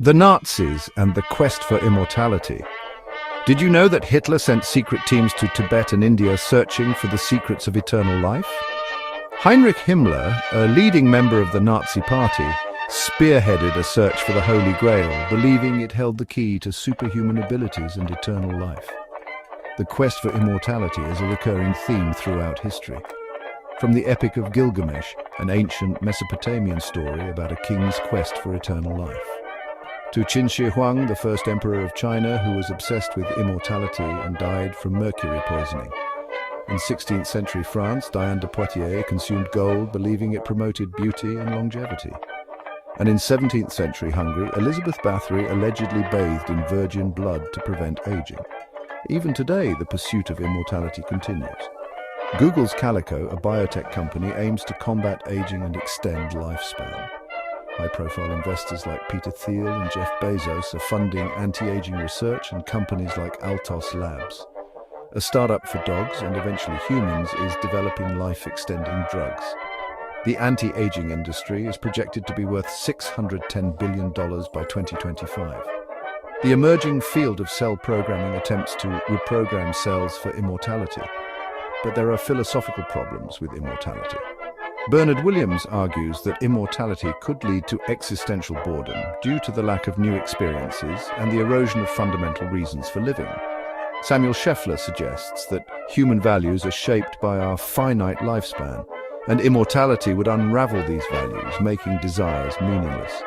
The Nazis and the quest for immortality. Did you know that Hitler sent secret teams to Tibet and India searching for the secrets of eternal life? Heinrich Himmler, a leading member of the Nazi Party, spearheaded a search for the Holy Grail, believing it held the key to superhuman abilities and eternal life. The quest for immortality is a recurring theme throughout history. From the Epic of Gilgamesh, an ancient Mesopotamian story about a king's quest for eternal life, to Qin Shi Huang, the first emperor of China, who was obsessed with immortality and died from mercury poisoning. In 16th century France, Diane de Poitiers consumed gold, believing it promoted beauty and longevity. And in 17th century Hungary, Elizabeth Bathory allegedly bathed in virgin blood to prevent aging. Even today, the pursuit of immortality continues. Google's Calico, a biotech company, aims to combat aging and extend lifespan. High-profile investors like Peter Thiel and Jeff Bezos are funding anti-aging research, and companies like Altos Labs, a startup for dogs and eventually humans, is developing life-extending drugs. The anti-aging industry is projected to be worth $610 billion by 2025. The emerging field of cell programming attempts to reprogram cells for immortality. But there are philosophical problems with immortality. Bernard Williams argues that immortality could lead to existential boredom due to the lack of new experiences and the erosion of fundamental reasons for living. Samuel Scheffler suggests that human values are shaped by our finite lifespan, and immortality would unravel these values, making desires meaningless.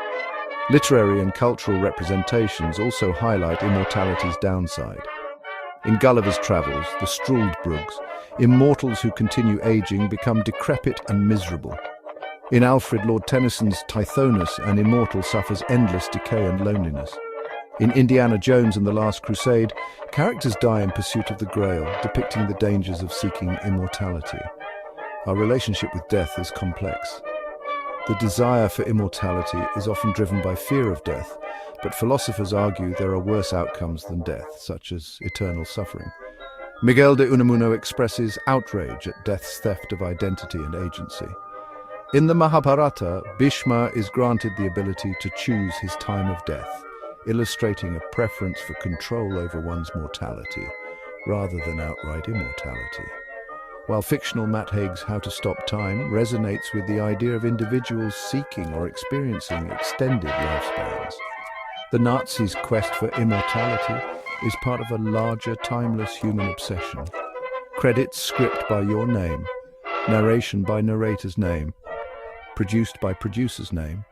Literary and cultural representations also highlight immortality's downside. In Gulliver's Travels, the Struldbrugs, immortals who continue aging become decrepit and miserable. In Alfred Lord Tennyson's Tithonus, an immortal suffers endless decay and loneliness. In Indiana Jones and the Last Crusade, characters die in pursuit of the Grail, depicting the dangers of seeking immortality. Our relationship with death is complex. The desire for immortality is often driven by fear of death, but philosophers argue there are worse outcomes than death, such as eternal suffering. Miguel de Unamuno expresses outrage at death's theft of identity and agency. In the Mahabharata, Bhishma is granted the ability to choose his time of death, illustrating a preference for control over one's mortality, rather than outright immortality. While fictional Matt Haig's How to Stop Time resonates with the idea of individuals seeking or experiencing extended lifespans, the Nazis' quest for immortality is part of a larger, timeless human obsession. Credits script by your name, narration by narrator's name, produced by producer's name,